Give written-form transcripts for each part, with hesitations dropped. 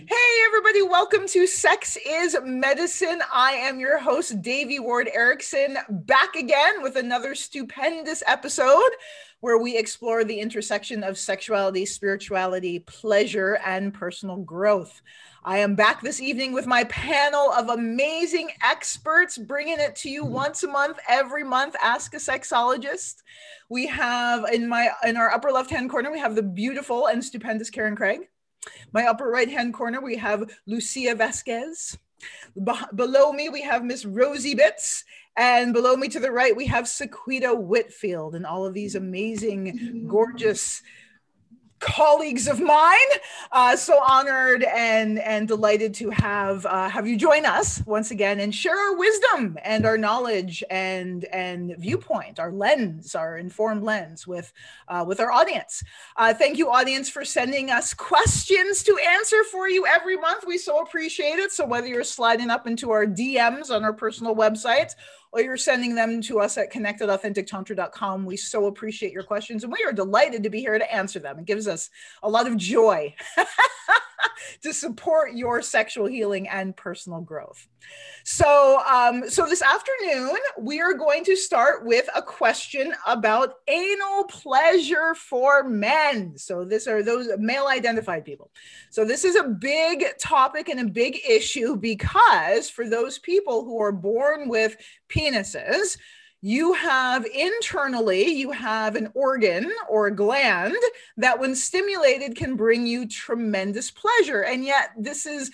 Hey, everybody, welcome to Sex is Medicine. I am your host, Devi Erickson, back again with another stupendous episode where we explore the intersection of sexuality, spirituality, pleasure, and personal growth. I am back this evening with my panel of amazing experts, bringing it to you once a month, every month. Ask a Sexologist. We have in our upper left-hand corner, we have the beautiful and stupendous Karen Craig. My upper right-hand corner, we have Lucia Vasquez. Below me, we have Miss Rosie Bitts. And below me to the right, we have Sequita Whitfield and all of these amazing, gorgeous colleagues of mine. So honored and delighted to have you join us once again and share our wisdom and our knowledge and viewpoint, our lens, our informed lens with our audience. Thank you, audience, for sending us questions to answer for you every month. We so appreciate it. So whether you're sliding up into our DMs on our personal websites, or you're sending them to us at connectedauthentictantra.com. We so appreciate your questions, and we are delighted to be here to answer them. It gives us a lot of joy to support your sexual healing and personal growth. So this afternoon, we are going to start with a question about anal pleasure for men. So these are those male-identified people. So this is a big topic and a big issue because for those people who are born with penises, you have an organ or a gland that when stimulated can bring you tremendous pleasure. And yet this organ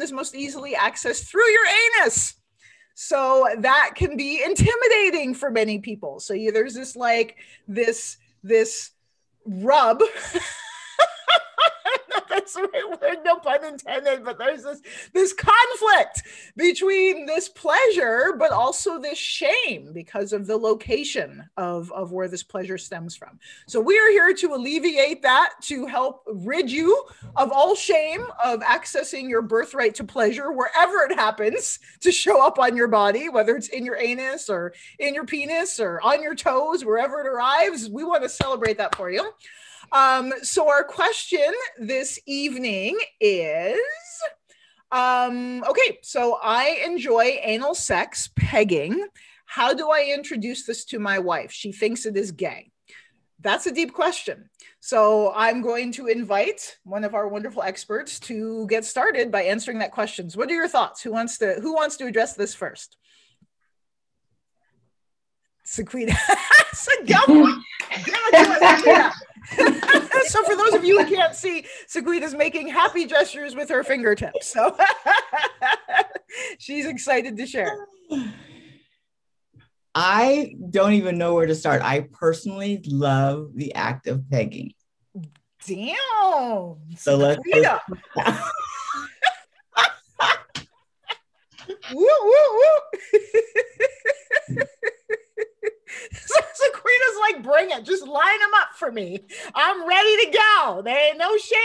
is most easily accessed through your anus. So that can be intimidating for many people. So there's this rub. That's the right word, no pun intended, but there's this conflict between this pleasure, but also this shame because of the location of where this pleasure stems from. So we are here to alleviate that, to help rid you of all shame of accessing your birthright to pleasure, wherever it happens to show up on your body, whether it's in your anus or in your penis or on your toes, wherever it arrives. We want to celebrate that for you. So our question this evening is, okay, so I enjoy anal sex, pegging. How do I introduce this to my wife? She thinks it is gay. That's a deep question. So I'm going to invite one of our wonderful experts to get started by answering that question. What are your thoughts? Who wants to address this first? Sequita. So for those of you who can't see, Sequita's making happy gestures with her fingertips. So she's excited to share. I don't even know where to start. I personally love the act of pegging. Damn. So let's woo, woo, woo. Sequita's like, bring it. Just line them up for me. I'm ready to go. There ain't no shame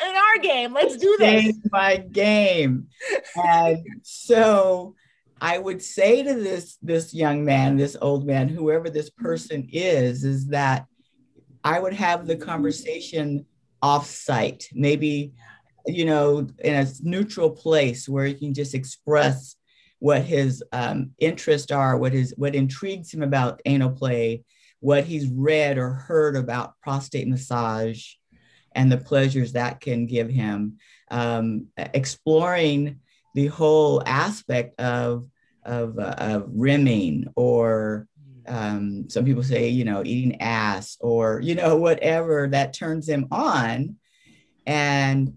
in our game. Let's do this. It's my game. And so I would say to this young man, this old man, whoever this person is that I would have the conversation off-site, maybe, in a neutral place where he can just express what his interests are, what intrigues him about anal play, what he's read or heard about prostate massage and the pleasures that can give him, exploring the whole aspect of rimming, or some people say, eating ass, or, whatever that turns him on, and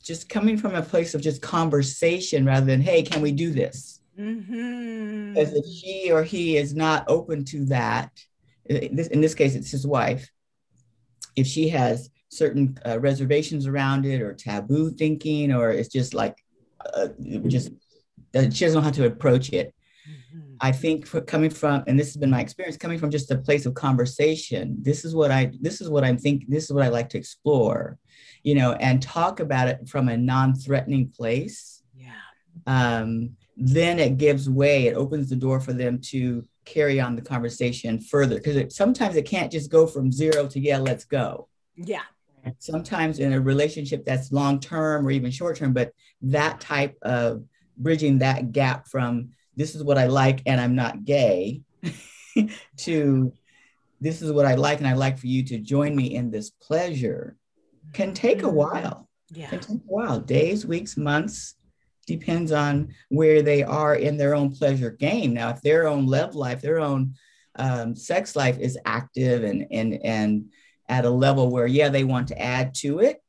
just coming from a place of just conversation rather than, hey, can we do this? Mm-hmm. Because if she or he is not open to that, in this case, it's his wife, if she has certain reservations around it or taboo thinking, or it's just like, she doesn't know how to approach it. Mm-hmm. I think coming from, and this has been my experience, coming from just a place of conversation, this is what I like to explore, and talk about it from a non-threatening place. Yeah. Then it gives way, it opens the door for them to carry on the conversation further. Because sometimes it can't just go from zero to, yeah, let's go. Yeah. sometimes in a relationship that's long term or even short term, but that type of bridging that gap from this is what I like and I'm not gay to this is what I like and I'd like for you to join me in this pleasure can take a while. Yeah. Can take a while, days, weeks, months, depends on where they are in their own pleasure game. Now, if their own love life, their own sex life is active and at a level where, yeah, they want to add to it,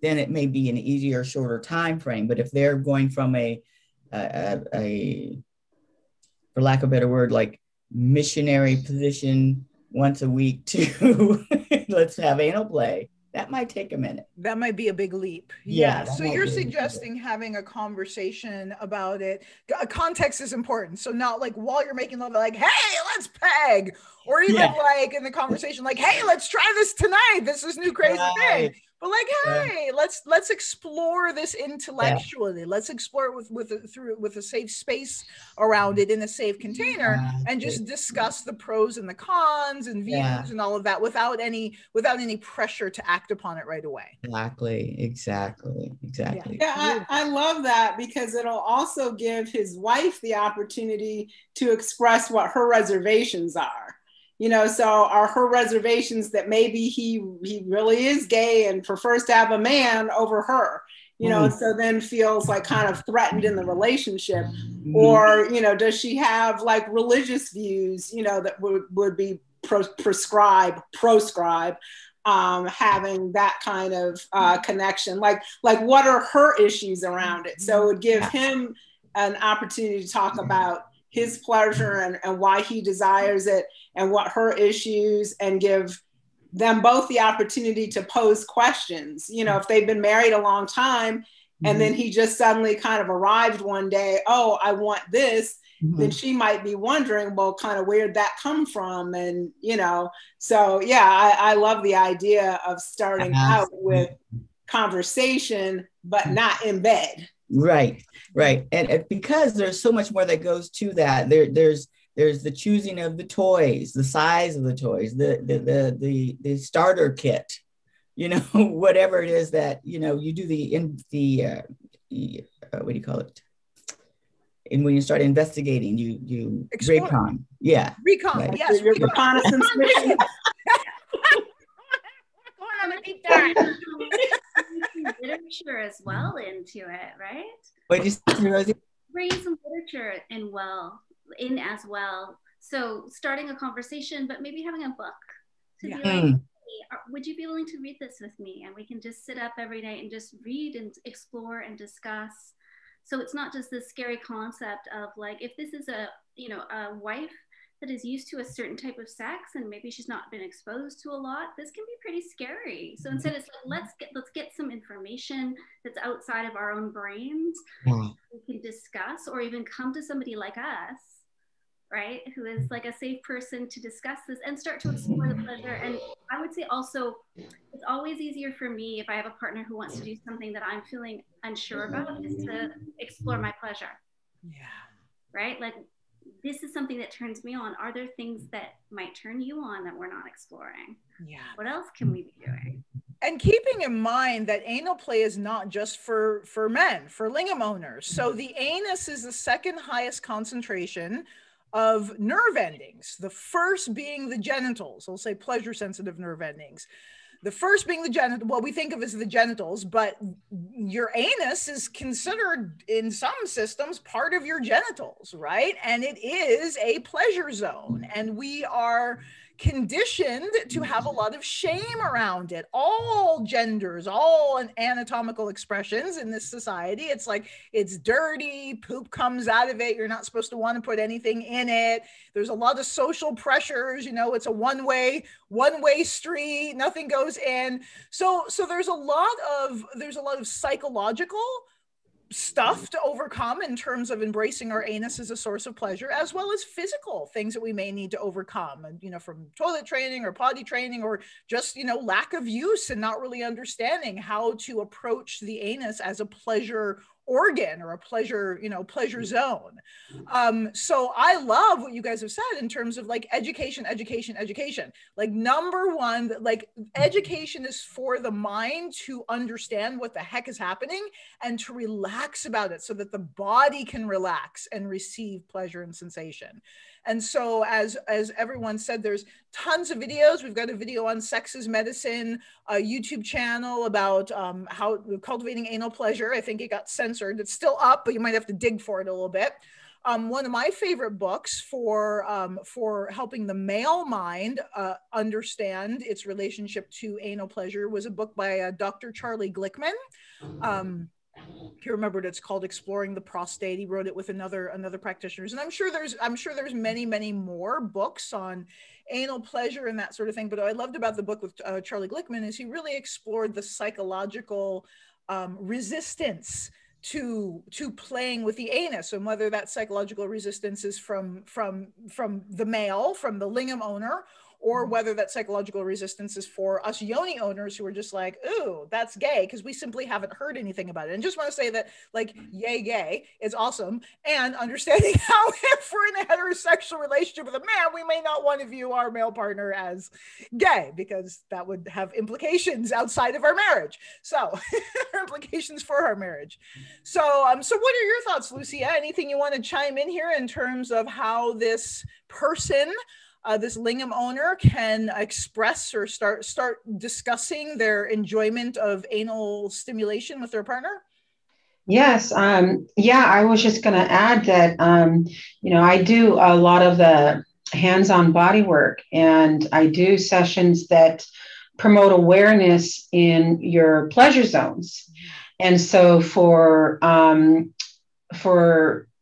then it may be an easier, shorter time frame. But if they're going from a for lack of a better word, like missionary position once a week to let's have anal play, that might take a minute. That might be a big leap. Yeah. So you're suggesting having a conversation about it. Context is important. So not like while you're making love, like, hey, let's peg. Or even like in the conversation, like, hey, let's try this tonight. This is new crazy thing. But like, hey, let's explore this intellectually. Let's explore it with a safe space around it in a safe container, and just discuss the pros and the cons and views and all of that without any pressure to act upon it right away. Exactly. Yeah, I love that, because it'll also give his wife the opportunity to express what her reservations are. You know, so are her reservations that maybe he really is gay and prefers to have a man over her, you know, and so then feels like kind of threatened in the relationship. Or, you know, does she have like religious views, you know, that would be proscribe having that kind of connection? Like what are her issues around it? So it would give him an opportunity to talk about his pleasure and why he desires it and what her issues, and give them both the opportunity to pose questions. You know, if they've been married a long time and then he just suddenly kind of arrived one day, oh, I want this, then she might be wondering, well, kind of where'd that come from? And, you know, so yeah, I love the idea of starting out with conversation, but not in bed. Right. And because there's so much more that goes to that, there's the choosing of the toys, the size of the toys, the starter kit, you know, whatever it is that, you know, you do what do you call it? And when you start investigating, you recon. Yeah. Recon. Right. Yes. Your reconnaissance mission. Going on a deep dive. Literature as well into it, right? What did you say, Rosie? Bring some literature in as well. So starting a conversation, but maybe having a book to be like, hey, would you be willing to read this with me? And we can just sit up every night and just read and explore and discuss. So it's not just this scary concept of like, if this is a wife that is used to a certain type of sex and maybe she's not been exposed to a lot, this can be pretty scary. So instead it's like, let's get some information that's outside of our own brains. We can discuss, or even come to somebody like us, right, who is like a safe person to discuss this and start to explore the pleasure. And I would say also, it's always easier for me if I have a partner who wants to do something that I'm feeling unsure about, is to explore my pleasure. Yeah. Right? Like, this is something that turns me on. Are there things that might turn you on that we're not exploring? Yeah. What else can we be doing? And keeping in mind that anal play is not just for men, for lingam owners. So the anus is the second highest concentration of nerve endings. The first being the genitals. We'll say pleasure sensitive nerve endings. The first being the genital, what we think of as the genitals, but your anus is considered in some systems part of your genitals, right? And it is a pleasure zone. And we are conditioned to have a lot of shame around it. All genders, all anatomical expressions in this society, it's like, it's dirty, poop comes out of it, you're not supposed to want to put anything in it. There's a lot of social pressures, you know, it's a one-way street, nothing goes in. So there's a lot of psychological stuff to overcome in terms of embracing our anus as a source of pleasure, as well as physical things that we may need to overcome, and, you know, from toilet training or potty training, or just, you know, lack of use and not really understanding how to approach the anus as a pleasure organ or a pleasure, pleasure zone. So I love what you guys have said in terms of like education. Like number one, like education is for the mind to understand what the heck is happening and to relax about it so that the body can relax and receive pleasure and sensation. And so as everyone said, there's tons of videos. We've got a video on Sex is Medicine, a YouTube channel about how cultivating anal pleasure. I think it got censored. It's still up, but you might have to dig for it a little bit. One of my favorite books for helping the male mind understand its relationship to anal pleasure was a book by Dr. Charlie Glickman. If you remember it, it's called Exploring the Prostate. He wrote it with another practitioners, and I'm sure there's many more books on anal pleasure and that sort of thing. But what I loved about the book with Charlie Glickman is he really explored the psychological resistance to playing with the anus, and whether that psychological resistance is from the male, from the lingam owner, or whether that psychological resistance is for us yoni owners who are just like, ooh, that's gay, because we simply haven't heard anything about it. And just want to say that, like, yay, gay is awesome. And understanding how if we're in a heterosexual relationship with a man, we may not want to view our male partner as gay, because that would have implications outside of our marriage. So implications for our marriage. So what are your thoughts, Lucia? Anything you want to chime in here in terms of how this person, this lingam owner, can express or start discussing their enjoyment of anal stimulation with their partner? Yes. I was just going to add that, I do a lot of the hands-on body work, and I do sessions that promote awareness in your pleasure zones. And so for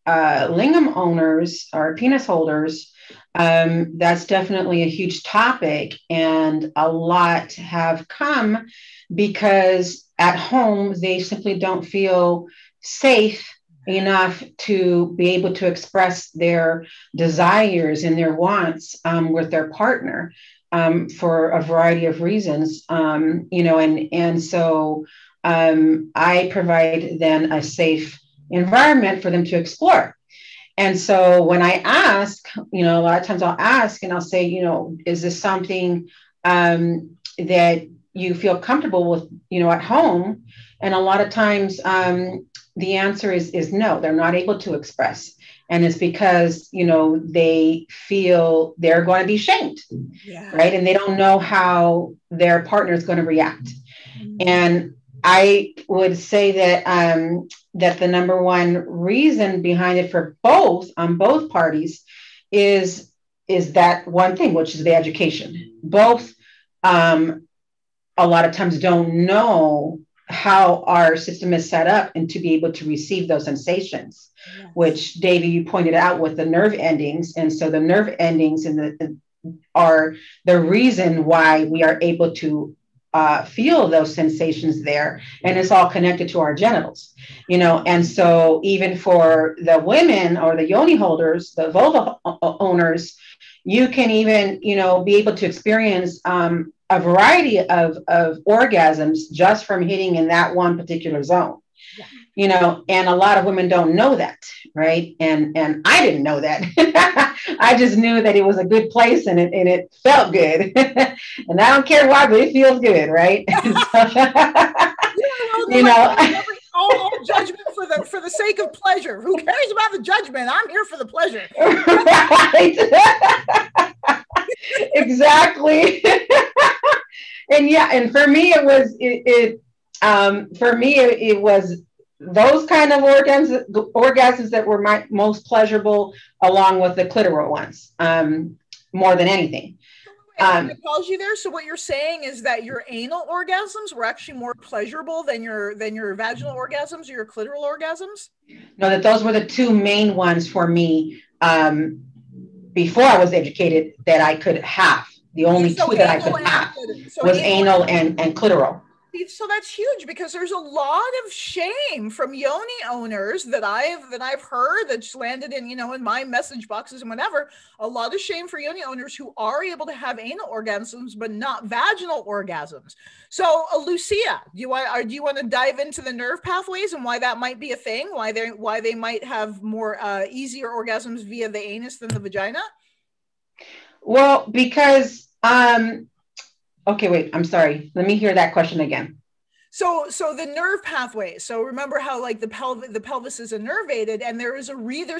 lingam owners or penis holders, that's definitely a huge topic, and a lot have come because at home they simply don't feel safe enough to be able to express their desires and their wants with their partner for a variety of reasons, and so I provide then a safe environment for them to explore. And so when I ask, a lot of times I'll ask and I'll say, is this something that you feel comfortable with, at home? And a lot of times the answer is no, they're not able to express. And it's because, they feel they're going to be shamed, right? And they don't know how their partner is going to react. And I would say that that the number one reason behind it for on both parties is that one thing, which is the education. Both a lot of times don't know how our system is set up and to be able to receive those sensations, which Devi, you pointed out with the nerve endings. And so the nerve endings are the reason why we are able to feel those sensations there, and it's all connected to our genitals, and so even for the women or the yoni holders, the vulva owners, you can even, be able to experience a variety of orgasms just from hitting in that one particular zone. And a lot of women don't know that, right? And I didn't know that. I just knew that it was a good place and it felt good. And I don't care why, but it feels good, right? All judgment for the sake of pleasure. Who cares about the judgment? I'm here for the pleasure. Right. Exactly. And for me it was those kind of orgasms that were my most pleasurable, along with the clitoral ones, more than anything. I pause you there. So what you're saying is that your anal orgasms were actually more pleasurable than your vaginal orgasms or your clitoral orgasms? No, that those were the two main ones for me before I was educated that I could have. The only two that I could have was anal and clitoral. So that's huge, because there's a lot of shame from yoni owners that I've heard, that's landed in, in my message boxes and whatever. A lot of shame for yoni owners who are able to have anal orgasms but not vaginal orgasms. So Lucia, do you want to dive into the nerve pathways and why that might be a thing, why they might have more easier orgasms via the anus than the vagina? Well, because okay, wait, I'm sorry. Let me hear that question again. So the nerve pathways. So remember how like the pelvis is innervated, and there's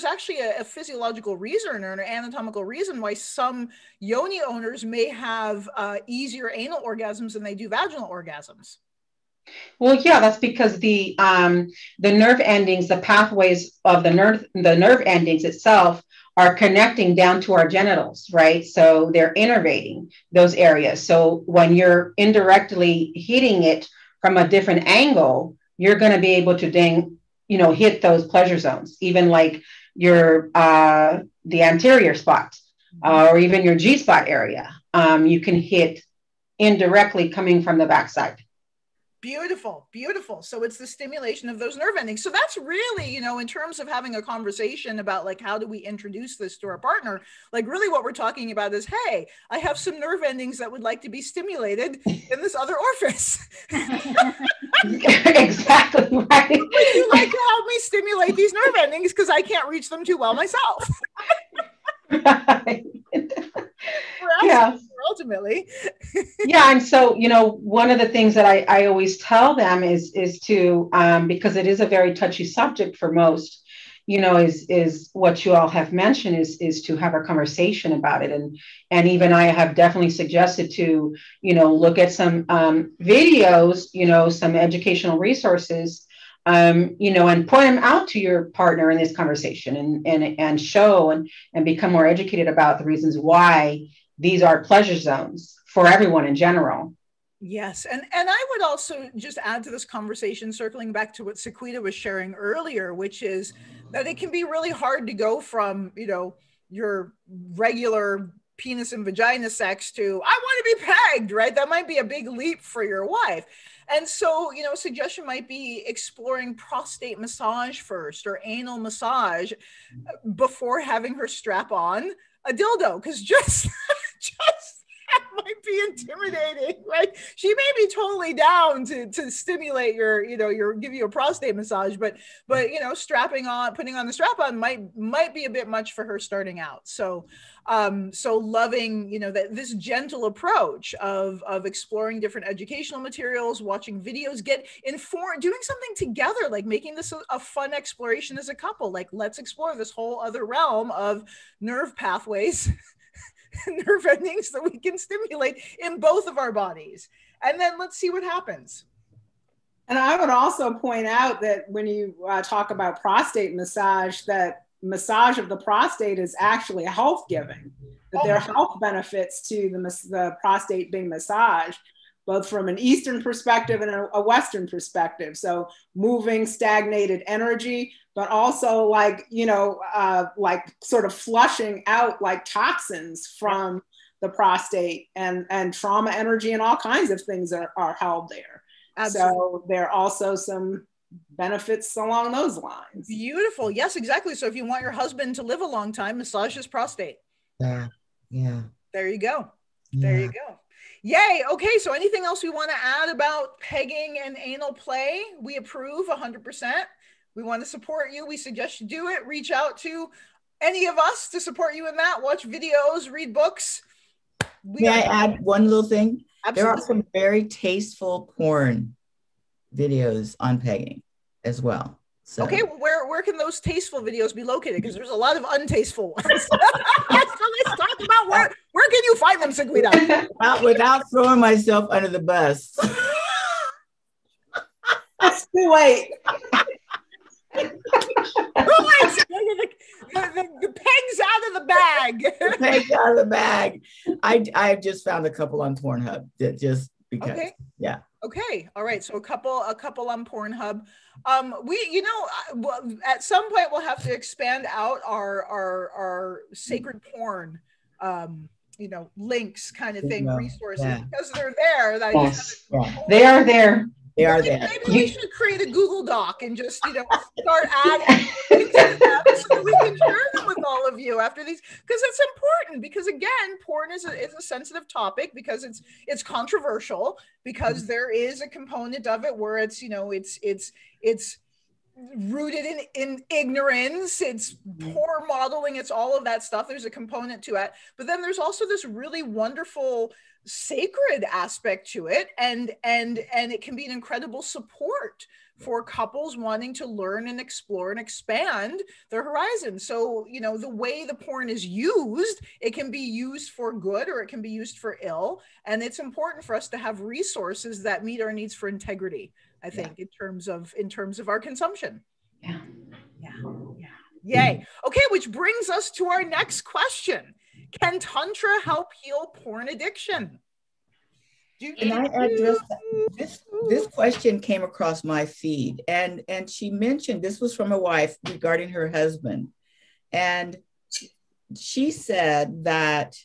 actually a physiological reason or an anatomical reason why some yoni owners may have easier anal orgasms than they do vaginal orgasms. Well, yeah, that's because the nerve endings, the pathways of the nerve endings itself are connecting down to our genitals, right? So they're innervating those areas. So when you're indirectly hitting it from a different angle, you're going to be able to hit those pleasure zones, even like your the anterior spot or even your G spot area. You can hit indirectly coming from the backside. Beautiful, beautiful. So it's the stimulation of those nerve endings. So that's really, in terms of having a conversation about like, how do we introduce this to our partner? Like really what we're talking about is, hey, I have some nerve endings that would like to be stimulated in this other orifice. Exactly right. Would you like to help me stimulate these nerve endings? Because I can't reach them too well myself. Right. Yeah. Ultimately. Yeah. And so, one of the things that I always tell them is to, because it is a very touchy subject for most, is what you all have mentioned is to have a conversation about it. And even I have definitely suggested to, look at some videos, some educational resources, and point them out to your partner in this conversation and show and become more educated about the reasons why these are pleasure zones for everyone in general. Yes. And I would also just add to this conversation, circling back to what Sequita was sharing earlier, which is that it can be really hard to go from, your regular penis and vagina sex to, I want to be pegged, right? That might be a big leap for your wife. And so, a suggestion might be exploring prostate massage first, or anal massage before having her strap on a dildo, because just that might be intimidating, right? She may be totally down to stimulate give you a prostate massage, but putting on the strap on might be a bit much for her starting out. So loving, that this gentle approach of exploring different educational materials, watching videos, get informed, doing something together, like making this a fun exploration as a couple. Like, let's explore this whole other realm of nerve pathways, nerve endings that we can stimulate in both of our bodies. And then let's see what happens. And I would also point out that when you talk about prostate massage, that massage of the prostate is actually health giving, that there are health benefits to the prostate being massaged, both from an Eastern perspective and a Western perspective. So moving stagnated energy, but also like sort of flushing out like toxins from the prostate, and trauma energy and all kinds of things are held there. Absolutely. So there are also some benefits along those lines. Beautiful. Yes, exactly. So if you want your husband to live a long time, massage his prostate. Yeah. There you go. There you go. Yay. Okay. So anything else we want to add about pegging and anal play? We approve 100%. We want to support you. We suggest you do it. Reach out to any of us to support you in that. Watch videos, read books. May I add one little thing? Absolutely. There are some very tasteful porn videos on pegging as well. So. Okay, well, where can those tasteful videos be located? Because there's a lot of untasteful ones. So let's talk about where can you find them, Sequita? Without throwing myself under the bus. That's too late. The pegs out of the bag. The pegs out of the bag. I just found a couple on Pornhub that just because. Okay. Yeah. Okay. All right. So a couple on Pornhub. At some point we'll have to expand out our sacred porn you know, links kind of thing, Yeah. resources, Yeah. because they're there. That I just Yeah. They are there. They are there. Maybe we should create a Google Doc and just, you know, start adding links to them so that we can share them with all of you after these, because it's important. Because again, porn is a sensitive topic, because it's controversial, because there is a component of it where it's, you know, it's rooted in ignorance, it's poor modeling, it's all of that stuff. There's a component to it, but then there's also this really wonderful sacred aspect to it, and it can be an incredible support for couples wanting to learn and explore and expand their horizons. So, you know, the way the porn is used, it can be used for good or it can be used for ill, and it's important for us to have resources that meet our needs for integrity, I think, in terms of our consumption. Yeah. Yay. Okay, which brings us to our next question. Can Tantra help heal porn addiction? Can I address that? This question came across my feed, and she mentioned, this was from a wife regarding her husband, and she said that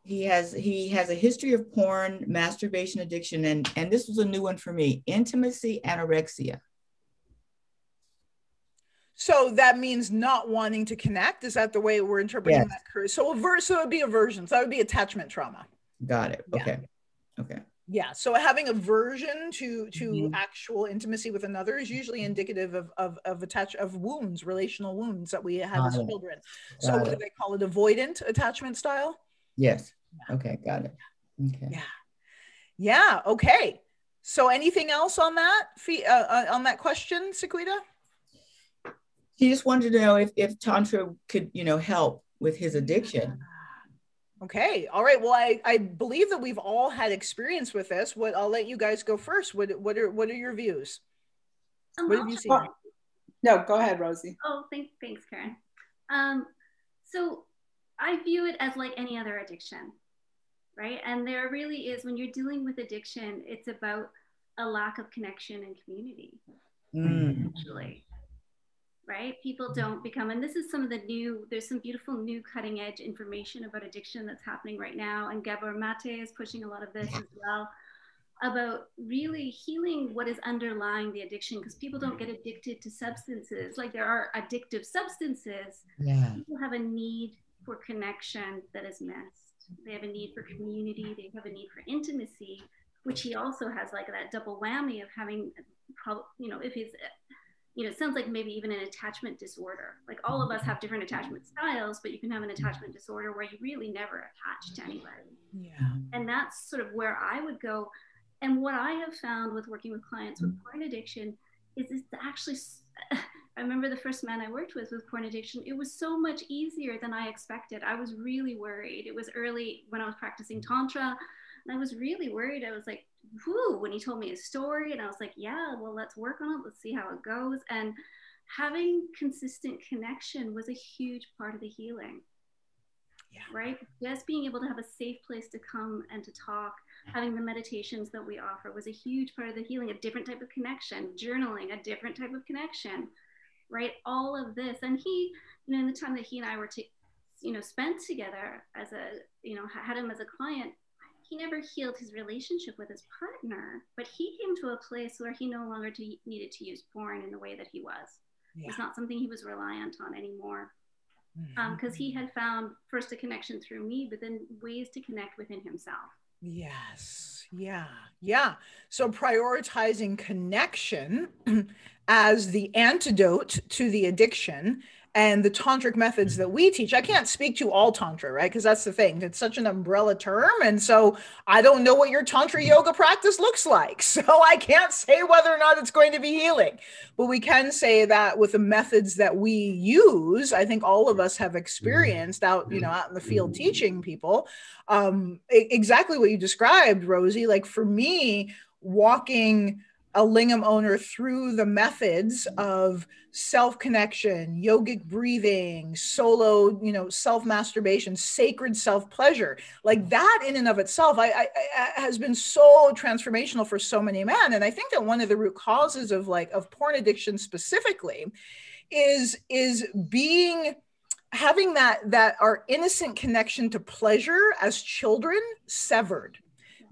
he has a history of porn, masturbation addiction, and this was a new one for me: intimacy anorexia. So that means not wanting to connect. Is that the way we're interpreting that? So it would be aversion. So that would be attachment trauma. Got it. Yeah. Okay. Okay. Yeah. So having aversion to actual intimacy with another is usually indicative of wounds, relational wounds that we had as children. So what do they call it? Avoidant attachment style? Yes. Okay. Got it. Okay. Yeah. Yeah. Okay. So anything else on that question, Sequita? She just wanted to know if Tantra could, you know, help with his addiction. Okay. All right. Well, I believe that we've all had experience with this. I'll let you guys go first. What are your views? What have you seen? No, go ahead, Rosie. Oh, thanks, Karen. So I view it as like any other addiction, right? And there really is, when you're dealing with addiction, it's about a lack of connection and community, essentially. Right? People don't become, and this is some of the there's some beautiful new cutting edge information about addiction that's happening right now. And Gabor Mate is pushing a lot of this as well, about really healing what is underlying the addiction, because people don't get addicted to substances. Like, there are addictive substances. Yeah. People have a need for connection that is missed. They have a need for community. They have a need for intimacy, which he also has, like that double whammy of having, you know, if he's, you know, it sounds like maybe even an attachment disorder. Like, all of us have different attachment styles, but you can have an attachment disorder where you really never attach to anybody. Yeah. And that's sort of where I would go. And what I have found with working with clients with porn addiction is it's actually, I remember the first man I worked with porn addiction, it was so much easier than I expected. I was really worried. It was early when I was practicing Tantra, and I was really worried. I was like, whoo, when he told me his story, and I was like, yeah, well, let's work on it. Let's see how it goes. And having consistent connection was a huge part of the healing. Yeah. Right? Just being able to have a safe place to come and to talk, having the meditations that we offer was a huge part of the healing, a different type of connection, journaling, a different type of connection, right? All of this. And he, you know, in the time that he and I were, spent together as had him as a client, he never healed his relationship with his partner, but he came to a place where he no longer needed to use porn in the way that he was. Yeah. It's not something he was reliant on anymore, because he had found first a connection through me, but then ways to connect within himself. Yes. Yeah. Yeah. So prioritizing connection as the antidote to the addiction, and the tantric methods that we teach. I can't speak to all tantra, right? Because that's the thing. It's such an umbrella term. And so I don't know what your tantra yoga practice looks like. So I can't say whether or not it's going to be healing. But we can say that with the methods that we use, I think all of us have experienced out in the field teaching people, exactly what you described, Rosie. Like, for me, walking a lingam owner through the methods of self-connection, yogic breathing, solo, self-masturbation, sacred self-pleasure, like that in and of itself, I has been so transformational for so many men. And I think that one of the root causes of porn addiction specifically is having that our innocent connection to pleasure as children severed,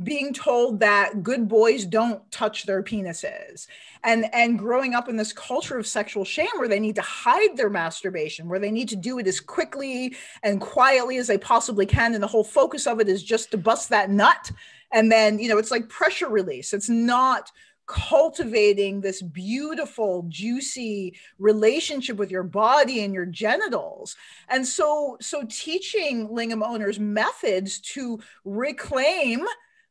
being told that good boys don't touch their penises, and growing up in this culture of sexual shame where they need to hide their masturbation, where they need to do it as quickly and quietly as they possibly can, and the whole focus of it is just to bust that nut. And then, you know, it's like pressure release. It's not cultivating this beautiful, juicy relationship with your body and your genitals. And so teaching lingam owners methods to reclaim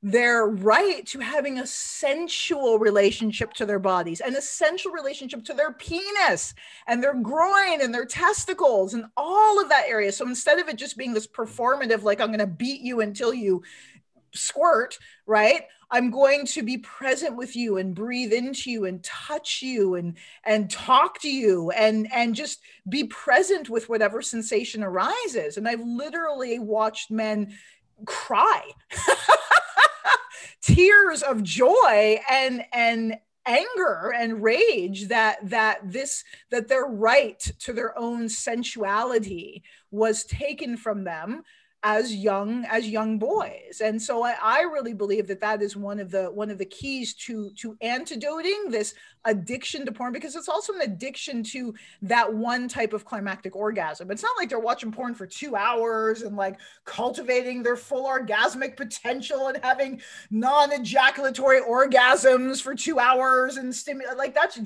their right to having a sensual relationship to their bodies, an essential relationship to their penis and their groin and their testicles and all of that area. So instead of it just being this performative, like I'm going to beat you until you squirt, right? I'm going to be present with you and breathe into you and touch you and talk to you and just be present with whatever sensation arises. And I've literally watched men cry tears of joy and anger and rage that their right to their own sensuality was taken from them as young boys. And so I really believe that is one of the keys to antidoting this addiction to porn, because it's also an addiction to that one type of climactic orgasm. It's not like they're watching porn for 2 hours and like cultivating their full orgasmic potential and having non-ejaculatory orgasms for 2 hours and like that's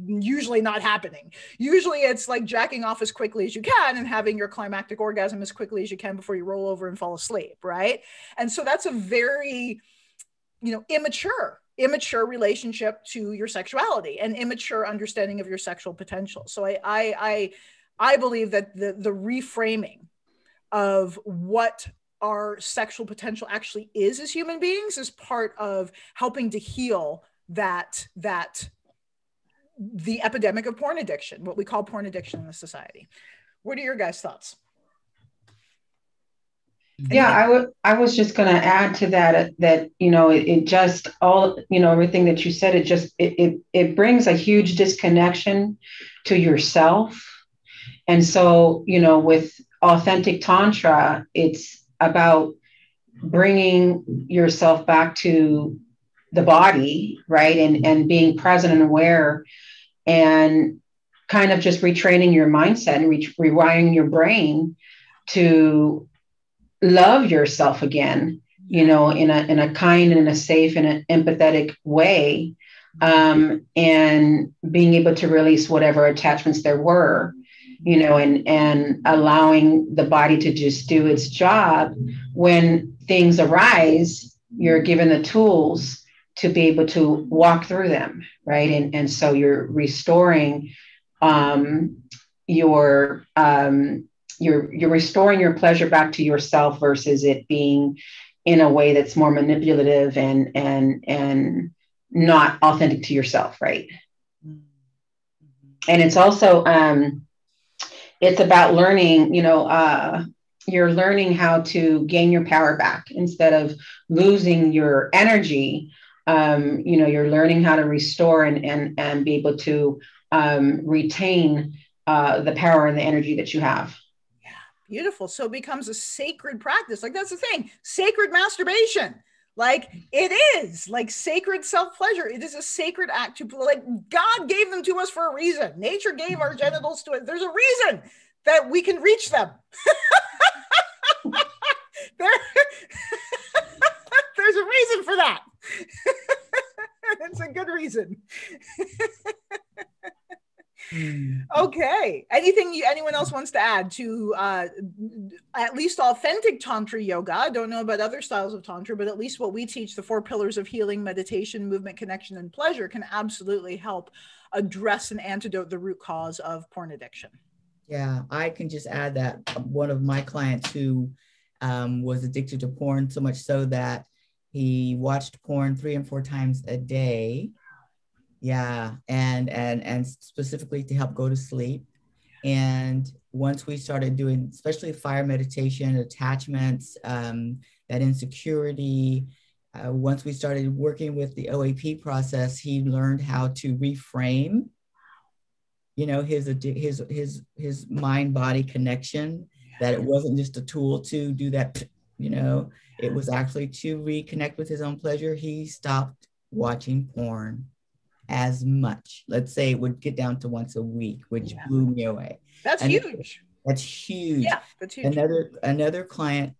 usually not happening. Usually it's like jacking off as quickly as you can and having your climactic orgasm as quickly as you can before you roll over and fall asleep, right? And so that's a very, you know, immature relationship to your sexuality and immature understanding of your sexual potential. So I believe that the reframing of what our sexual potential actually is as human beings is part of helping to heal the epidemic of porn addiction, what we call porn addiction in the society. What are your guys' thoughts? Yeah, I was just going to add to that, you know, it just all, you know, everything that you said, it brings a huge disconnection to yourself. And so, you know, with authentic Tantra, it's about bringing yourself back to the body, right? And being present and aware and kind of just retraining your mindset and rewiring your brain to love yourself again, you know, in a kind and a safe and an empathetic way, and being able to release whatever attachments there were, you know, and allowing the body to just do its job. When things arise, you're given the tools to be able to walk through them, right? And so you're restoring you're restoring your pleasure back to yourself versus it being in a way that's more manipulative and not authentic to yourself, right? And it's also it's about learning, you know, you're learning how to gain your power back instead of losing your energy. You know, you're learning how to restore and be able to retain the power and the energy that you have. Beautiful. So it becomes a sacred practice. Like that's the thing, sacred masturbation. Like it is like sacred self-pleasure. It is a sacred act to, like, God gave them to us for a reason. Nature gave our genitals to it. There's a reason that we can reach them. There's a reason for that. It's a good reason. Okay. Anyone else wants to add to at least authentic Tantra yoga? I don't know about other styles of Tantra, but at least what we teach, the 4 pillars of healing, meditation, movement, connection, and pleasure, can absolutely help address and antidote the root cause of porn addiction. Yeah, I can just add that one of my clients who was addicted to porn, so much so that he watched porn 3 and 4 times a day. Yeah, and specifically to help go to sleep. And once we started doing, especially fire meditation, attachments, that insecurity, once we started working with the OAP process, he learned how to reframe you know, his mind body connection, that it wasn't just a tool to do that, you know, it was actually to reconnect with his own pleasure. He stopped watching porn as much. Let's say it would get down to once a week, which blew me away. That's huge. That's huge. Yeah, that's huge. Another client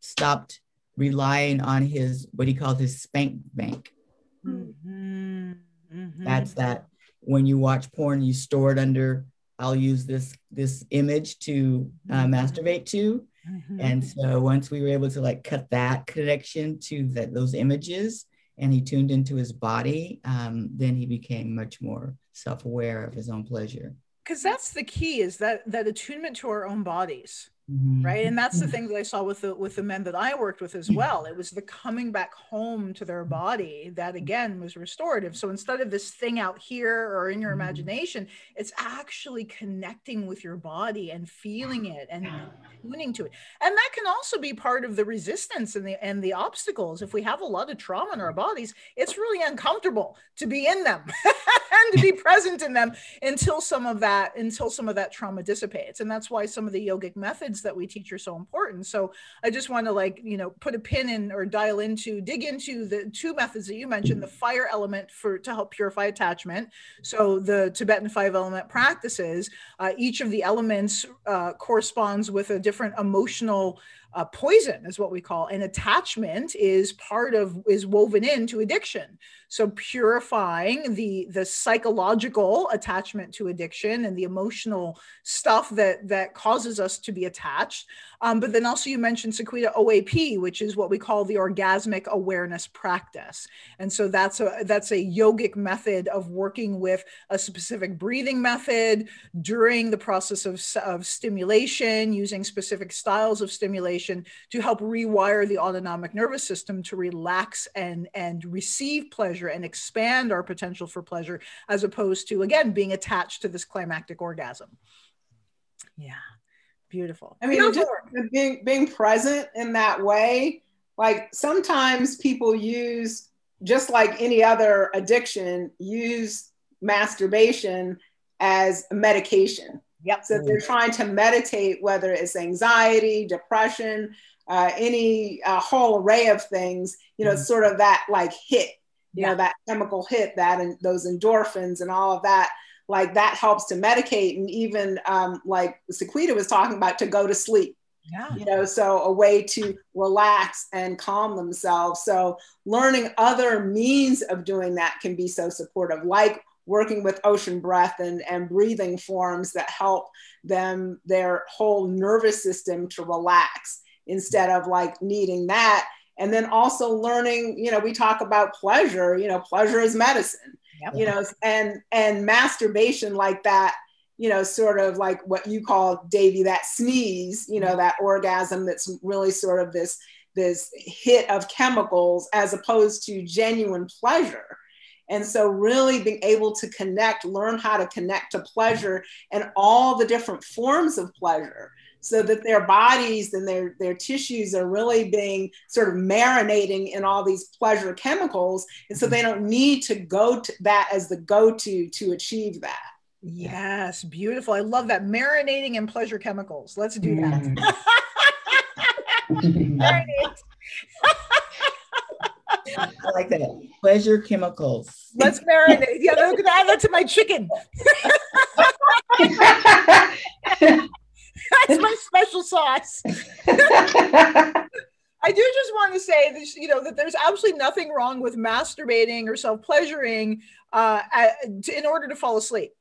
stopped relying on his, what he called his spank bank. Mm-hmm. Mm-hmm. That's that when you watch porn, you store it under, I'll use this image to masturbate to. Mm-hmm. And so once we were able to like cut that connection to those images, and he tuned into his body, then he became much more self-aware of his own pleasure. Because that's the key, is that attunement to our own bodies. Mm-hmm. Right. And that's the thing that I saw with the men that I worked with as well. It was the coming back home to their body that, again, was restorative. So instead of this thing out here or in your imagination, it's actually connecting with your body and feeling it and tuning to it. And that can also be part of the resistance and the obstacles. If we have a lot of trauma in our bodies, it's really uncomfortable to be in them and to be present in them until some of that trauma dissipates. And that's why some of the yogic methods that we teach are so important. So I just want to put a pin in or dig into the two methods that you mentioned, the fire element to help purify attachment. So the Tibetan 5 element practices, each of the elements corresponds with a different emotional poison, is what we call, and attachment is woven into addiction. So purifying the psychological attachment to addiction and the emotional stuff that causes us to be attached. But then also you mentioned, Sequita, OAP, which is what we call the orgasmic awareness practice. And so that's a yogic method of working with a specific breathing method during the process of stimulation, using specific styles of stimulation to help rewire the autonomic nervous system to relax and receive pleasure and expand our potential for pleasure, as opposed to, again, being attached to this climactic orgasm. Yeah. Beautiful. I mean, just being present in that way, like sometimes people use, just like any other addiction, use masturbation as a medication. Yep. So they're trying to meditate, whether it's anxiety, depression, any whole array of things, sort of that like hit, that chemical hit, and those endorphins and all of that. Like that helps to medicate, and even like Sequita was talking about, to go to sleep. Yeah. So a way to relax and calm themselves. So learning other means of doing that can be so supportive, like working with ocean breath and breathing forms that help their whole nervous system to relax instead of like needing that. And then also learning, we talk about pleasure, pleasure is medicine. Yep. And masturbation like that, sort of like what you call, Davy, that sneeze, that orgasm that's really sort of this hit of chemicals as opposed to genuine pleasure. And so really being able to learn how to connect to pleasure and all the different forms of pleasure, so that their bodies and their tissues are really being sort of marinating in all these pleasure chemicals. And so they don't need to go to that as the go-to to achieve that. Yes, beautiful. I love that. Marinating in pleasure chemicals. Let's do that. Marinate. I like that. Pleasure chemicals. Let's marinate. Yeah, I'm going to add that to my chicken. That's my special sauce. I do just want to say this, that there's absolutely nothing wrong with masturbating or self-pleasuring in order to fall asleep.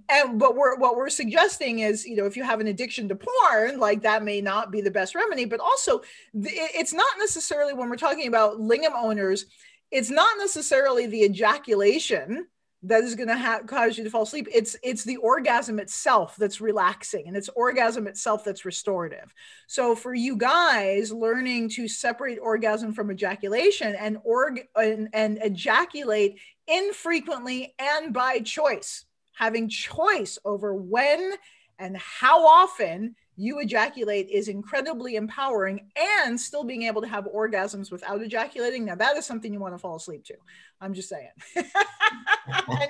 But what we're suggesting is, if you have an addiction to porn, like that may not be the best remedy, but also it's not necessarily, when we're talking about lingam owners, it's not necessarily the ejaculation that is going to cause you to fall asleep. It's the orgasm itself that's relaxing, and it's orgasm itself that's restorative. So for you guys, learning to separate orgasm from ejaculation and ejaculate infrequently and by choice, having choice over when and how often you ejaculate is incredibly empowering, and still being able to have orgasms without ejaculating. Now that is something you want to fall asleep to. I'm just saying. And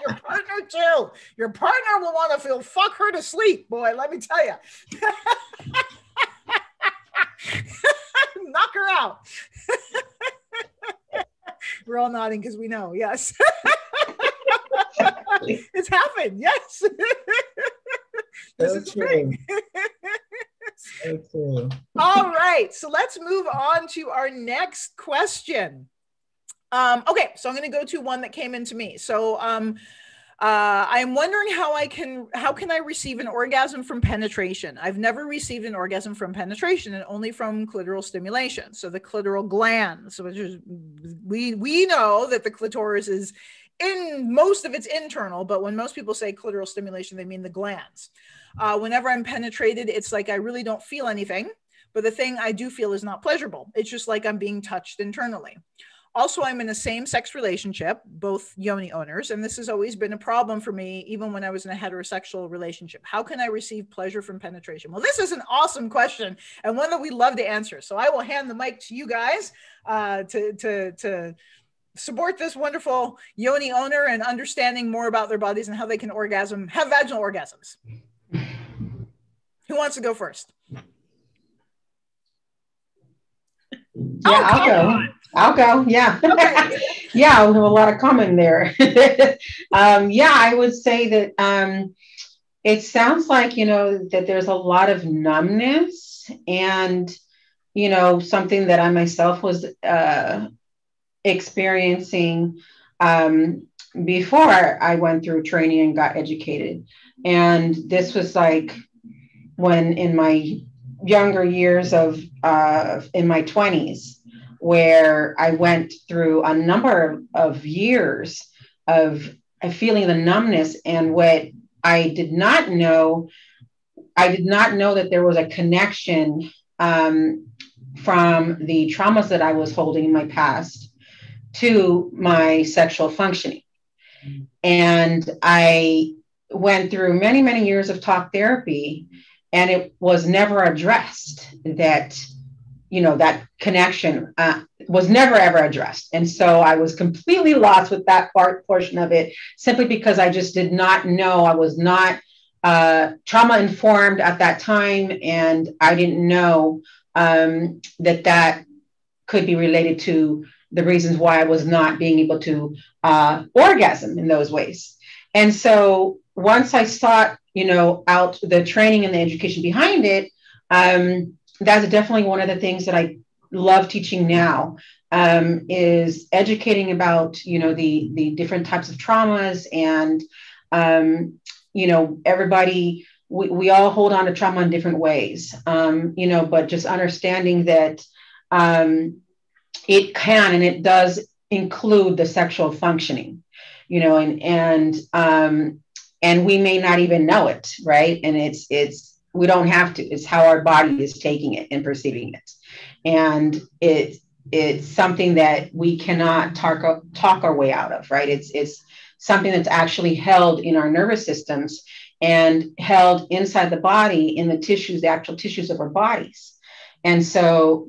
your partner too. Your partner will want to feel fuck her to sleep, boy, let me tell you. Knock her out. We're all nodding because we know. Yes. It's happened. Yes. This is true. So true. All right. So let's move on to our next question. Okay. So I'm going to go to one that came into me. So I'm wondering how can I receive an orgasm from penetration? I've never received an orgasm from penetration, and only from clitoral stimulation. So the clitoral glands, which is, we know that the clitoris is in most of it's internal, but when most people say clitoral stimulation, they mean the glands. Whenever I'm penetrated, it's like I really don't feel anything, but the thing I do feel is not pleasurable. It's just like I'm being touched internally. Also, I'm in a same-sex relationship, both yoni owners, and this has always been a problem for me, even when I was in a heterosexual relationship. How can I receive pleasure from penetration? Well, this is an awesome question, and one that we love to answer. So I will hand the mic to you guys to support this wonderful yoni owner and understanding more about their bodies and how they can have vaginal orgasms. Who wants to go first? Yeah, I'll go. Yeah. Okay. Yeah, we have a lot of common there. Yeah, I would say that it sounds like, that there's a lot of numbness, and, something that I myself was experiencing before I went through training and got educated. And this was like when in my younger years in my 20s, where I went through a number of years of feeling the numbness. And what I did not know that there was a connection from the traumas that I was holding in my past to my sexual functioning. And I went through many, many years of talk therapy, and it was never addressed that that connection was never ever addressed. And so I was completely lost with that portion of it, simply because I just did not know. I was not trauma informed at that time. And I didn't know that could be related to the reasons why I was not being able to orgasm in those ways. And so once I sought, out the training and the education behind it, that's definitely one of the things that I love teaching now, is educating about, the different types of traumas. And, everybody, we all hold on to trauma in different ways, but just understanding that it can and it does include the sexual functioning, and we may not even know it, right? And we don't have to. It's how our body is taking it and perceiving it. And it's something that we cannot talk our way out of, right? It's something that's actually held in our nervous systems and held inside the body, in the tissues, the actual tissues of our bodies. And so,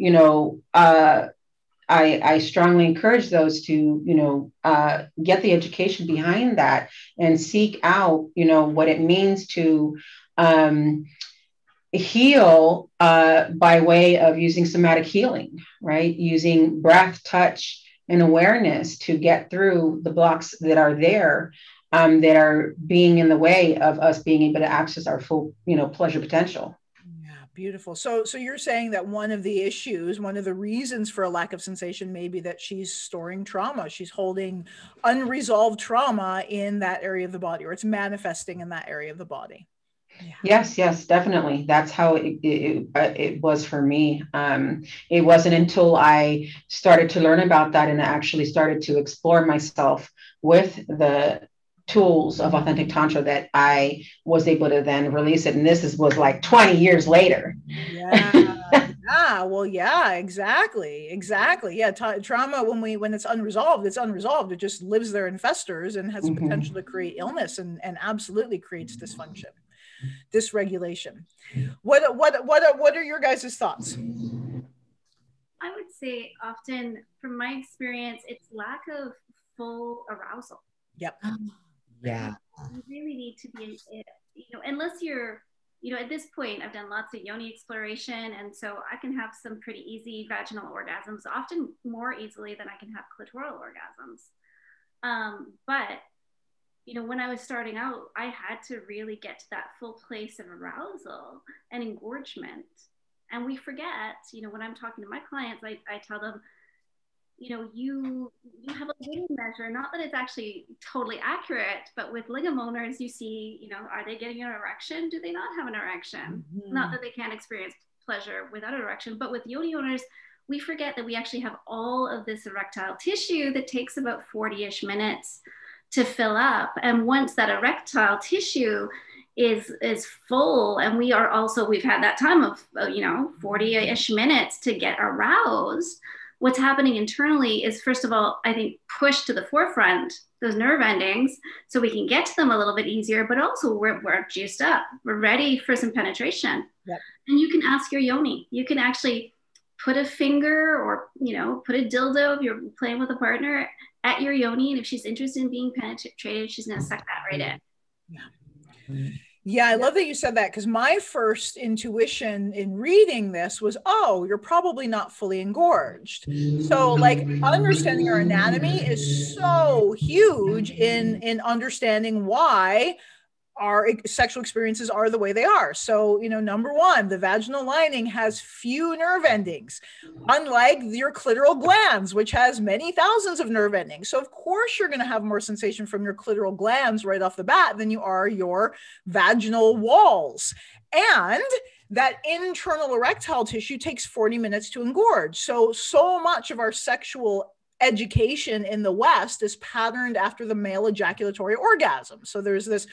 I strongly encourage those to, get the education behind that and seek out, what it means to heal by way of using somatic healing, right? Using breath, touch, and awareness to get through the blocks that are there, that are being in the way of us being able to access our full, pleasure potential. Beautiful. So you're saying that one of the reasons for a lack of sensation may be that she's storing trauma. She's holding unresolved trauma in that area of the body, or it's manifesting in that area of the body. Yeah. Yes, definitely. That's how it was for me. It wasn't until I started to learn about that and I actually started to explore myself with the tools of authentic Tantra that I was able to then release it. And this was like 20 years later. Yeah. Well, yeah, exactly. Yeah. Trauma, when it's unresolved. It just lives there and festers and has the potential to create illness and absolutely creates dysfunction. dysregulation. What are your guys' thoughts? I would say often, from my experience, it's lack of full arousal. Yep. Yeah. You really need to be, unless you're, at this point, I've done lots of yoni exploration. And so I can have some pretty easy vaginal orgasms, often more easily than I can have clitoral orgasms. But when I was starting out, I had to really get to that full place of arousal and engorgement. And we forget, when I'm talking to my clients, I tell them, you have a lingam measure, not that it's actually totally accurate, but with lingam owners, you see, are they getting an erection? Do they not have an erection? Mm-hmm. Not that they can't experience pleasure without an erection, but with yoni owners, we forget that we actually have all of this erectile tissue that takes about 40-ish minutes to fill up. And once that erectile tissue is full, and we've had that time of 40-ish minutes to get aroused, what's happening internally is, first of all, I think, pushed to the forefront those nerve endings so we can get to them a little bit easier, but also we're juiced up, we're ready for some penetration. Yep. And you can ask your yoni, you can actually put a finger or put a dildo if you're playing with a partner at your yoni, and if she's interested in being penetrated, she's going to suck that right in. Yeah. Yeah, I love that you said that, because my first intuition in reading this was, oh, you're probably not fully engorged. So like understanding our anatomy is so huge in understanding why our sexual experiences are the way they are. So, number one, the vaginal lining has few nerve endings, unlike your clitoral glands, which has many thousands of nerve endings. So of course you're going to have more sensation from your clitoral glands right off the bat than you are your vaginal walls. And that internal erectile tissue takes 40 minutes to engorge. So much of our sexual education in the West is patterned after the male ejaculatory orgasm. So there's this,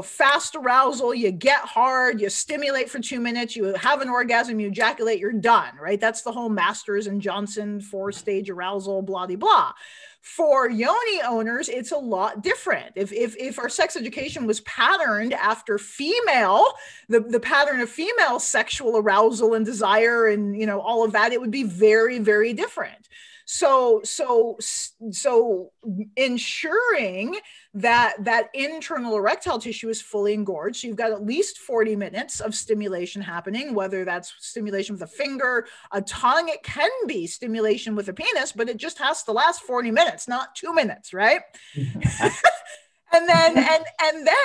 fast arousal, you get hard, you stimulate for 2 minutes, you have an orgasm, you ejaculate, you're done, right? That's the whole Masters and Johnson 4-stage arousal, blah, blah, blah. For yoni owners, it's a lot different. If our sex education was patterned after the pattern of female sexual arousal and desire and, all of that, it would be very, very different. So ensuring that internal erectile tissue is fully engorged. So you've got at least 40 minutes of stimulation happening, whether that's stimulation with a finger, a tongue, it can be stimulation with a penis, but it just has to last 40 minutes, not 2 minutes, right? And then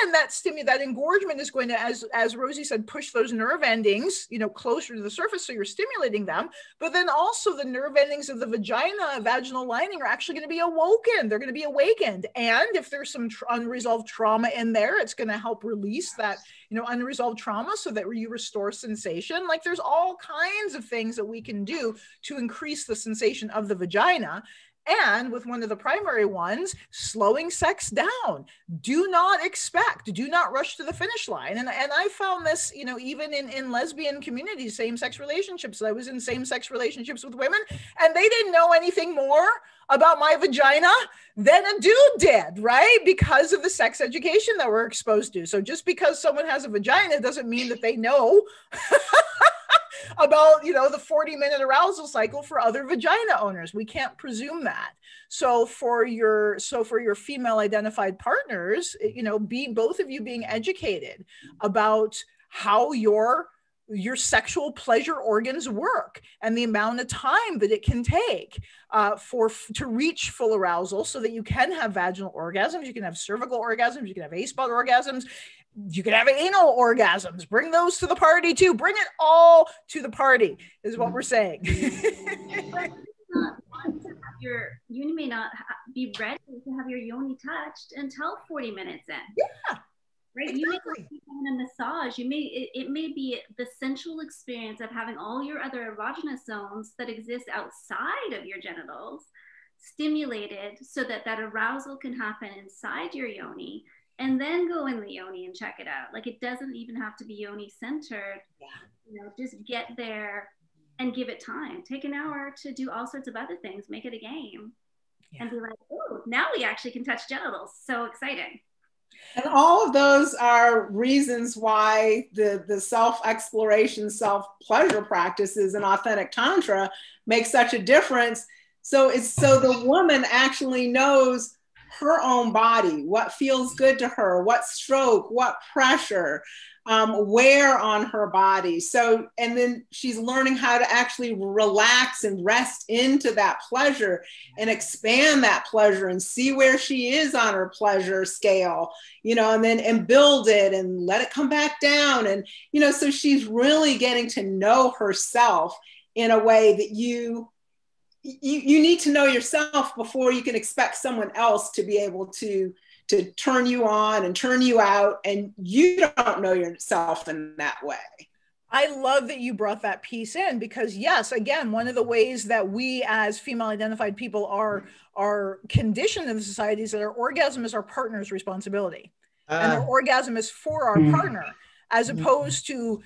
that engorgement is going to, as Rosie said, push those nerve endings, closer to the surface. So you're stimulating them, but then also the nerve endings of the vaginal lining are actually going to be awoken. They're going to be awakened. And if there's some unresolved trauma in there, it's going to help release that, unresolved trauma so that you restore sensation. Like there's all kinds of things that we can do to increase the sensation of the vagina. And with one of the primary ones, slowing sex down. Do not rush to the finish line. And I found this, even in lesbian communities, same-sex relationships. I was in same-sex relationships with women, and they didn't know anything more about my vagina than a dude did, right? Because of the sex education that we're exposed to. So just because someone has a vagina doesn't mean that they know about, the 40-minute arousal cycle for other vagina owners. We can't presume that. So for your female identified partners, both of you being educated about how your sexual pleasure organs work and the amount of time that it can take to reach full arousal so that you can have vaginal orgasms, you can have cervical orgasms, you can have A-spot orgasms, you can have anal orgasms. Bring those to the party too. Bring it all to the party is what we're saying. You may not be ready to have your yoni touched until 40 minutes in. Yeah. Right. Exactly. You may be having a massage. It may be the sensual experience of having all your other erogenous zones that exist outside of your genitals stimulated so that arousal can happen inside your yoni, and then go in the yoni and check it out. Like it doesn't even have to be yoni centered. Yeah. Just get there and give it time. Take an hour to do all sorts of other things. Make it a game. Yeah. And be like, oh, now we actually can touch genitals. So exciting. And all of those are reasons why the self-exploration, self-pleasure practices in authentic Tantra make such a difference. So the woman actually knows her own body, what feels good to her, what stroke, what pressure, where on her body. So, and then she's learning how to actually relax and rest into that pleasure and expand that pleasure and see where she is on her pleasure scale, and build it and let it come back down. And, so she's really getting to know herself in a way that you need to know yourself before you can expect someone else to be able to turn you on and turn you out, and you don't know yourself in that way. I love that you brought that piece in, because yes, again, one of the ways that we as female identified people are conditioned in the society is that our orgasm is our partner's responsibility. And our orgasm is for our partner, as opposed to,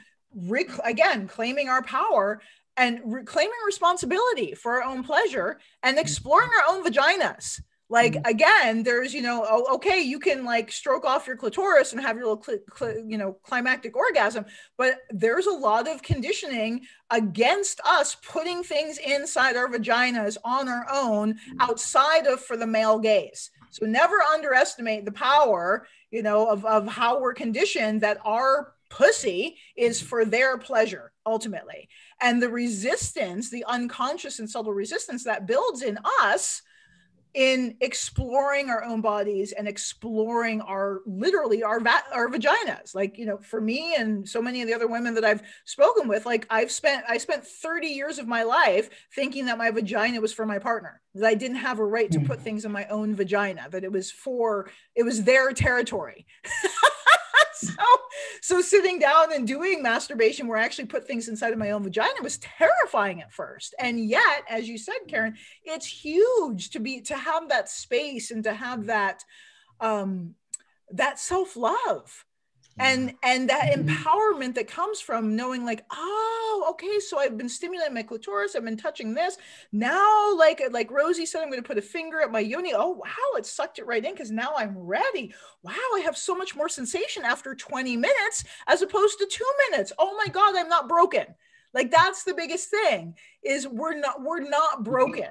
again, claiming our power and claiming responsibility for our own pleasure and exploring our own vaginas. Like, again, there's, okay, you can like stroke off your clitoris and have your little, climactic orgasm, but there's a lot of conditioning against us putting things inside our vaginas on our own, outside of for the male gaze. So never underestimate the power, of how we're conditioned, that our pussy is for their pleasure ultimately. And the resistance, the unconscious and subtle resistance that builds in us in exploring our own bodies and exploring our vaginas. Like, for me and so many of the other women that I've spoken with, like I spent 30 years of my life thinking that my vagina was for my partner, that I didn't have a right to put things in my own vagina, that it was their territory. So sitting down and doing masturbation where I actually put things inside of my own vagina was terrifying at first. And yet, as you said, Karen, it's huge to have that space and to have that, that self-love and that empowerment that comes from knowing like, oh, okay, so I've been stimulating my clitoris, I've been touching this. Now, like Rosie said, I'm going to put a finger at my yoni. Oh, wow, it sucked it right in because now I'm ready. Wow, I have so much more sensation after 20 minutes as opposed to 2 minutes. Oh my God, I'm not broken. Like, that's the biggest thing, is we're not broken.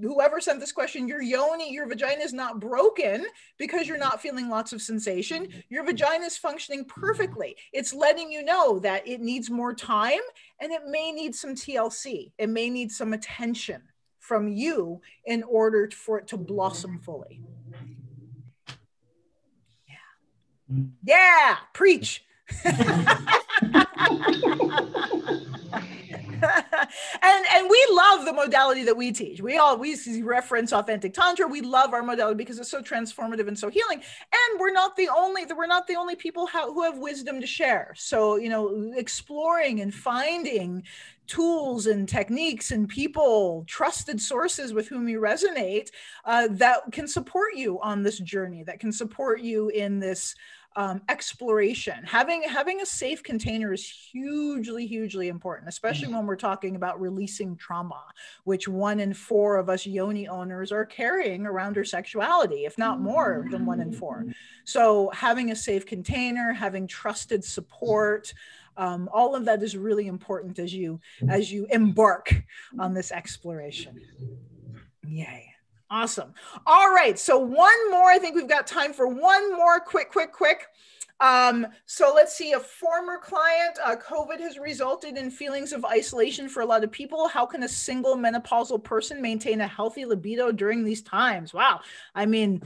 Whoever sent this question, your yoni, your vagina is not broken because you're not feeling lots of sensation. Your vagina is functioning perfectly. It's letting you know that it needs more time and it may need some TLC. It may need some attention from you in order for it to blossom fully. Yeah. Yeah, preach. And we love the modality that we teach. We reference authentic Tantra. We love our modality because it's so transformative and so healing. And we're not the only people who have wisdom to share. So, exploring and finding tools and techniques and people, trusted sources with whom you resonate, that can support you on this journey, that can support you in this exploration. Having a safe container is hugely important, especially when we're talking about releasing trauma, which 1 in 4 of us yoni owners are carrying around our sexuality, if not more than 1 in 4. So having a safe container, having trusted support, all of that is really important as you embark on this exploration. Yay. Awesome. All right. So one more, I think we've got time for one more quick. So let's see, a former client, COVID has resulted in feelings of isolation for a lot of people. How can a single menopausal person maintain a healthy libido during these times? Wow. I mean,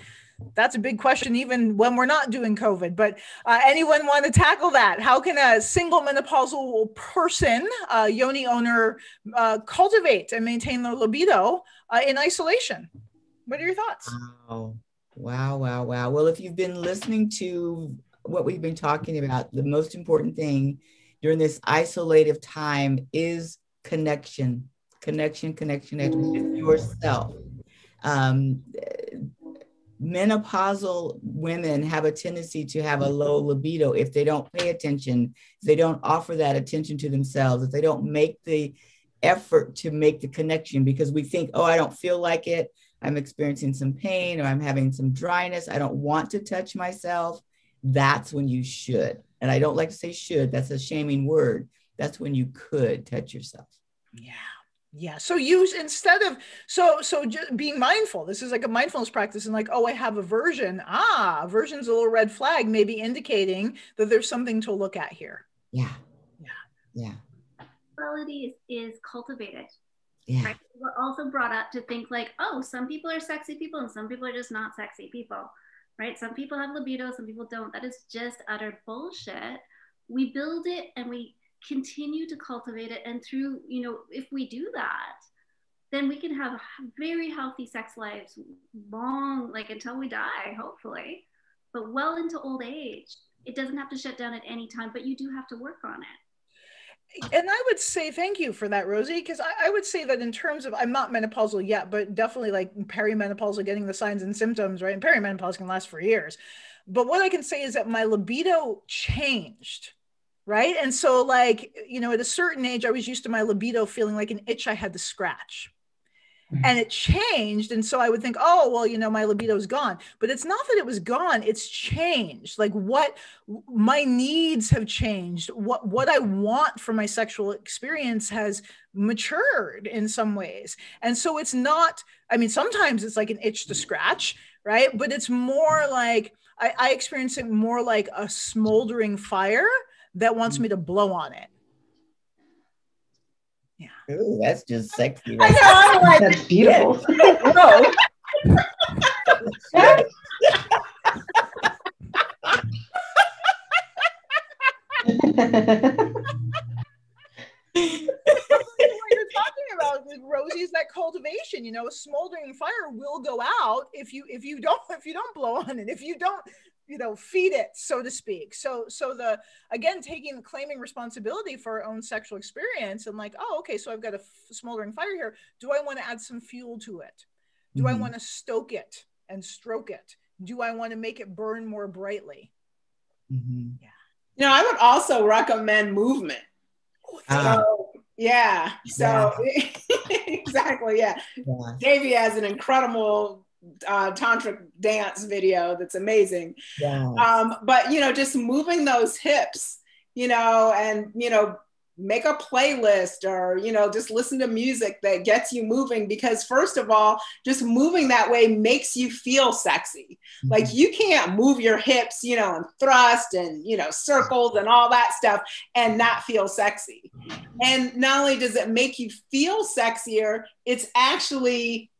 that's a big question, even when we're not doing COVID, but anyone want to tackle that? How can a single menopausal person, yoni owner, cultivate and maintain their libido in isolation? What are your thoughts? Wow. Well, if you've been listening to what we've been talking about, the most important thing during this isolative time is connection with yourself. Menopausal women have a tendency to have a low libido if they don't pay attention, if they don't offer that attention to themselves, if they don't make the effort to make the connection, because we think, oh, I don't feel like it, I'm experiencing some pain or I'm having some dryness, I don't want to touch myself, that's when you should. And I don't like to say should, that's a shaming word. That's when you could touch yourself. Yeah. Yeah. So use instead of, so just being mindful, this is like a mindfulness practice, and like, oh, I have aversion. Aversion's a little red flag, maybe indicating that there's something to look at here. Yeah. Yeah. Yeah. Quality is cultivated. Yeah. Right? We're also brought up to think like, oh, some people are sexy people and some people are just not sexy people, right? Some people have libido, some people don't. That is just utter bullshit. We build it and we continue to cultivate it. And through, if we do that, then we can have very healthy sex lives long, like until we die, hopefully, but well into old age. It doesn't have to shut down at any time, but you do have to work on it. And I would say, thank you for that, Rosie, because I would say that in terms of, I'm not menopausal yet, but definitely like perimenopausal, getting the signs and symptoms, right? And perimenopause can last for years. But what I can say is that my libido changed, right? And so like, at a certain age, I was used to my libido feeling like an itch I had to scratch. And it changed. And so I would think, oh, well, my libido is gone. But it's not that it was gone. It's changed. Like what my needs have changed. What I want for my sexual experience has matured in some ways. And so it's not, sometimes it's like an itch to scratch, right? But it's more like, I experience it more like a smoldering fire that wants me to blow on it. Yeah. Ooh, that's just sexy. Right? I know, I'm like, that's beautiful. What you're talking about with Rosie is that cultivation. A smoldering fire will go out if you don't blow on it, if you don't feed it, so to speak. So again, claiming responsibility for our own sexual experience and like, oh, okay, so I've got a smoldering fire here. Do I want to add some fuel to it? Do I want to stoke it and stroke it? Do I want to make it burn more brightly? Yeah. I would also recommend movement. Exactly. Yeah. Devi has an incredible tantric dance video that's amazing. But just moving those hips, and make a playlist or just listen to music that gets you moving, because first of all, just moving that way makes you feel sexy. Like you can't move your hips and thrust and circles and all that stuff and not feel sexy. And not only does it make you feel sexier, it's actually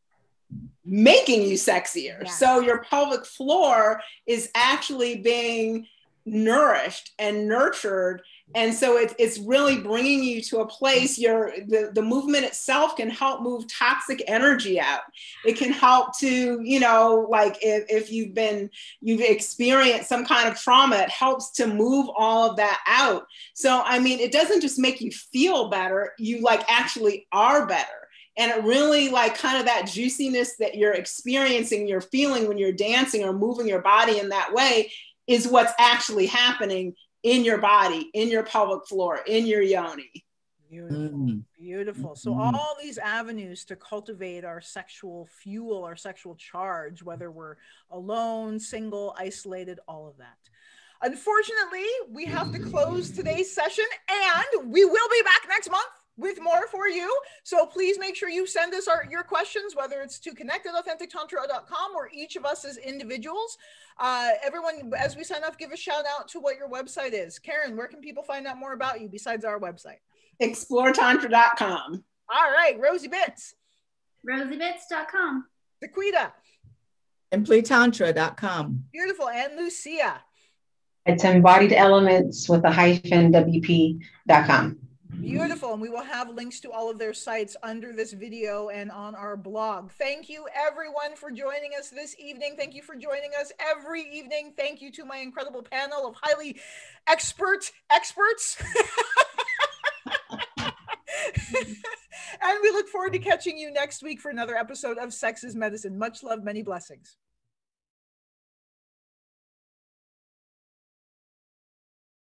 making you sexier. Yes. So your pelvic floor is actually being nourished and nurtured. And so it's really bringing you to a place the movement itself can help move toxic energy out. It can help to, like if you've experienced some kind of trauma, it helps to move all of that out. So, it doesn't just make you feel better, you like actually are better. And it really like kind of that juiciness that you're experiencing, you're feeling when you're dancing or moving your body in that way is what's actually happening in your body, in your pelvic floor, in your yoni. Beautiful. So all these avenues to cultivate our sexual fuel, our sexual charge, whether we're alone, single, isolated, all of that. Unfortunately, we have to close today's session, and we will be back next month with more for you. So please make sure you send us your questions, whether it's to connect@authentictantra.com or each of us as individuals. Everyone, as we sign off, give a shout out to what your website is. Karen, where can people find out more about you besides our website? exploretantra.com. All right, Rosie Bits. rosiebits.com. Sequita. Simplytantra.com. Beautiful. And Lucia. It's embodied elements with a -wp.com. Beautiful. And we will have links to all of their sites under this video and on our blog. Thank you everyone for joining us this evening. Thank you for joining us every evening. Thank you to my incredible panel of highly experts. And we look forward to catching you next week for another episode of Sex is Medicine. Much love, many blessings.